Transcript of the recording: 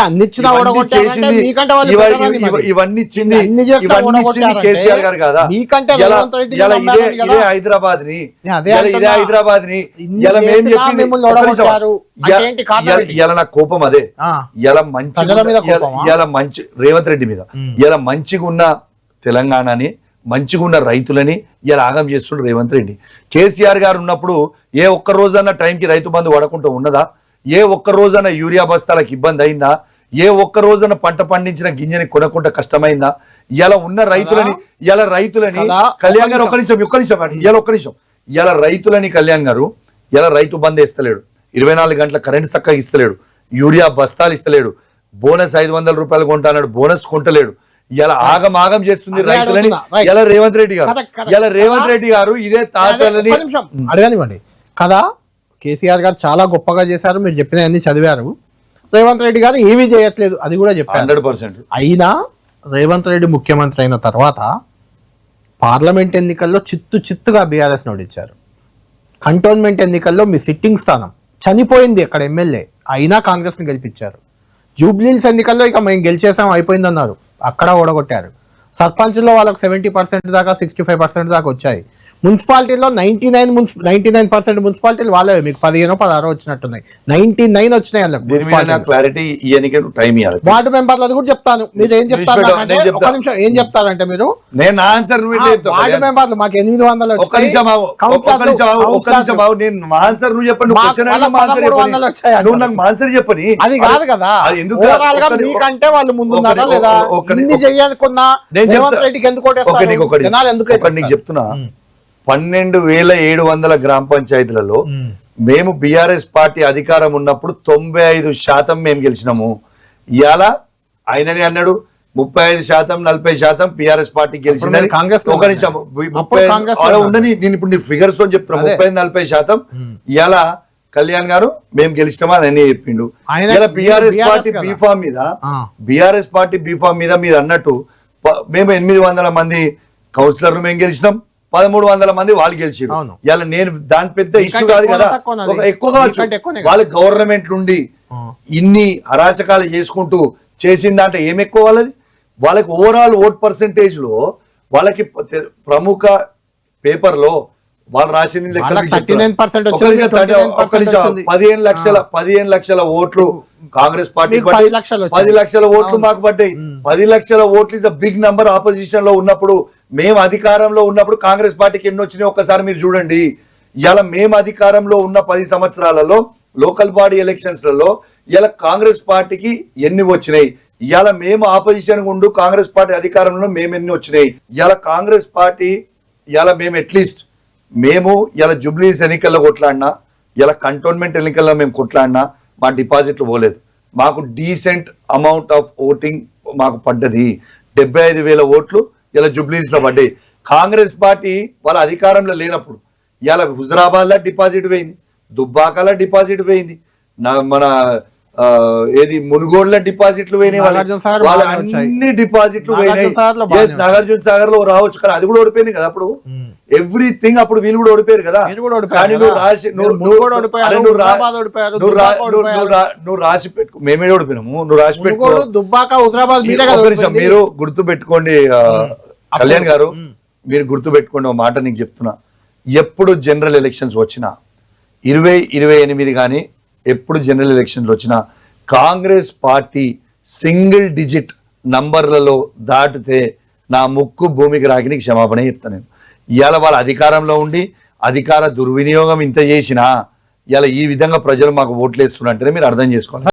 అన్ని ఇచ్చినా ఇవన్నీ ఇచ్చింది కేసీఆర్ గారు కదా. ఇదే హైదరాబాద్ ని ఇలా మేము చెప్పింది ఇలా నా కోపం అదే. ఇలా మంచి రేవంత్ రెడ్డి మీద ఇలా మంచిగా ఉన్న తెలంగాణని మంచిగా ఉన్న రైతులని ఇలా ఆగం చేస్తుండ్రు రేవంత్ రెడ్డి. కేసీఆర్ గారు ఉన్నప్పుడు ఏ ఒక్క రోజన్నా టైంకి రైతు బంధు పడకుండా ఉన్నదా? ఏ ఒక్క రోజన్నా యూరియా బస్తాలకు ఇబ్బంది అయిందా? ఏ ఒక్క రోజున పంట పండించిన గింజని కొనకుండా కష్టమైందా? ఇలా ఉన్న రైతులని కళ్యాణ్ గారు ఒక్క నిమిషం ఇలా రైతులని కళ్యాణ్ గారు ఇలా రైతు బంద్ ఇస్తలేడు, 24 గంటల కరెంట్ చక్కగా ఇస్తలేడు, యూరియా బస్తాలు ఇస్తలేడు, బోనస్ 500 రూపాయలు కొంటాడు, బోనస్ కొంటలేడు. ఇలా ఆగం చేస్తుంది రైతులని ఇలా రేవంత్ రెడ్డి గారు ఇదే తాతలని అడగనివ్వండి కదా. కేసీఆర్ గారు చాలా గొప్పగా చేశారు, మీరు చెప్పిన అన్ని చదివారు. రేవంత్ రెడ్డి గారు ఏమీ చేయట్లేదు, అది కూడా చెప్పారు 100%. అయినా రేవంత్ రెడ్డి ముఖ్యమంత్రి అయిన తర్వాత పార్లమెంట్ ఎన్నికల్లో చిత్తుగా బీఆర్ఎస్ ఓడించారు. కంటోన్మెంట్ ఎన్నికల్లో మీ సిట్టింగ్ స్థానం చనిపోయింది అక్కడ ఎమ్మెల్యే, అయినా కాంగ్రెస్ ని గెలిపించారు. జూబ్లీహిల్స్ ఎన్నికల్లో ఇక మేము గెలిచేసాం అయిపోయిందన్నారు, అక్కడ ఓడగొట్టారు. సర్పంచ్లో వాళ్ళకి 70% దాకా 65% దాకా వచ్చాయి. మున్సిపాలిటీలో 99% మున్సిపాలిటీలు వాళ్ళే, మీకు 15-16 వచ్చినట్టున్నాయి, 99 వచ్చినాయి. వార్డు మెంబర్లు అది కూడా చెప్తాను. మీరు ఏం చెప్తారు ఒక నిమిషం, ఏం చెప్తారంటే మీరు వార్డు మెంబర్లు మాకు 800 చెప్పని అది కాదు కదా. మీకంటే వాళ్ళు ముందున్నారా లేదా? ఇన్ని చెయ్యకున్నా రేవంత్ రెడ్డికి ఎందుకు చెప్తున్నా. 12,700 గ్రామ పంచాయతీలలో మేము బీఆర్ఎస్ పార్టీ అధికారం ఉన్నప్పుడు 95% మేము గెలిచినాము. ఇవాళ ఆయనని అన్నాడు 35%, 40% బీఆర్ఎస్ పార్టీ గెలిచిందని. ఒక నిమిషం ఉండని, నేను ఇప్పుడు ఫిగర్స్ తో చెప్తున్నా. 35-40% ఇవాళ కళ్యాణ్ గారు మేము గెలిచినామా అని చెప్పిండు. ఇలా బీఆర్ఎస్ పార్టీ బీఫామ్ మీద మీరు అన్నట్టు మేము 800 మంది కౌన్సిలర్లు మేము గెలిచినాం, 1300 మంది వాళ్ళు గెలిచారు. ఇలా నేను దాని పెద్ద ఇష్యూ కాదు కదా, ఎక్కువగా వాళ్ళ గవర్నమెంట్ నుండి ఇన్ని అరాచకాలు చేసుకుంటూ చేసిందంటే ఏం ఎక్కువ వాళ్ళకి ఓవరాల్ ఓట్ పర్సెంటేజ్ లో వాళ్ళకి ప్రముఖ పేపర్ లో వాళ్ళు రాసింది 15 లక్షల ఓట్లు కాంగ్రెస్ పార్టీ, 10 లక్షల ఓట్లు మాకు పడ్డాయి. 10 లక్షల ఓట్లు is a big number. Opposition లో ఉన్నప్పుడు, మేము అధికారంలో ఉన్నప్పుడు కాంగ్రెస్ పార్టీకి ఎన్ని వచ్చినాయి ఒక్కసారి మీరు చూడండి. ఇలా మేము అధికారంలో ఉన్న 10 సంవత్సరాలలో లోకల్ బాడీ ఎలక్షన్స్ లలో ఇలా కాంగ్రెస్ పార్టీకి ఎన్ని వచ్చినాయి? ఇలా మేము ఆపోజిషన్ ఉండు కాంగ్రెస్ పార్టీ అధికారంలో మేము ఎన్ని వచ్చినాయి? ఇలా కాంగ్రెస్ పార్టీ ఇలా మేము అట్లీస్ట్ మేము ఇలా జూబ్లీస్ ఎన్నికల్లో కొట్లాడినా, ఇలా కంటోన్మెంట్ ఎన్నికల్లో మేము కొట్లాడినా మా డిపాజిట్లు పోలేదు. మాకు డీసెంట్ అమౌంట్ ఆఫ్ ఓటింగ్ మాకు పడ్డది. 75,000 ఓట్లు ఇలా జూబ్లీస్ లో పడ్డాయి. కాంగ్రెస్ పార్టీ వాళ్ళ అధికారంలో లేనప్పుడు ఇలా హుజరాబాద్ లో డిపాజిట్ పోయింది, దుబ్బాకలో డిపాజిట్ పోయింది, మన ఏది మునుగోడుల డిపాజిట్లు పోయినాయి, వాళ్ళ అన్ని డిపాజిట్లు పోయినాయి. నాగార్జున సాగర్ లో రావచ్చు, కానీ అది కూడా ఓడిపోయింది కదా అప్పుడు. ఎవ్రీథింగ్ అప్పుడు వీళ్ళు కూడా ఓడిపోయారు కదా. కానీ నువ్వు రాసి పెట్టుకో, మేమే ఓడిపోయినాము, నువ్వు రాసి పెట్టుకో. మీరు గుర్తు పెట్టుకోండి కళ్యాణ్ గారు, మీరు గుర్తు పెట్టుకోండి ఒక మాట నీకు చెప్తున్నా. ఎప్పుడు జనరల్ ఎలక్షన్స్ వచ్చినా 2028 కానీ ఎప్పుడు జనరల్ ఎలక్షన్లు వచ్చినా కాంగ్రెస్ పార్టీ సింగిల్ డిజిట్ నంబర్లలో దాటితే నా ముక్కు భూమికి రాకి క్షమాపణ చెప్తాను నేను. ఇవాళ వాళ్ళ అధికారంలో ఉండి అధికార దుర్వినియోగం ఇంత చేసినా ఇలా ఈ విధంగా ప్రజలు మాకు ఓట్లు వేస్తున్నారంటేనే మీరు అర్థం చేసుకోవాలి.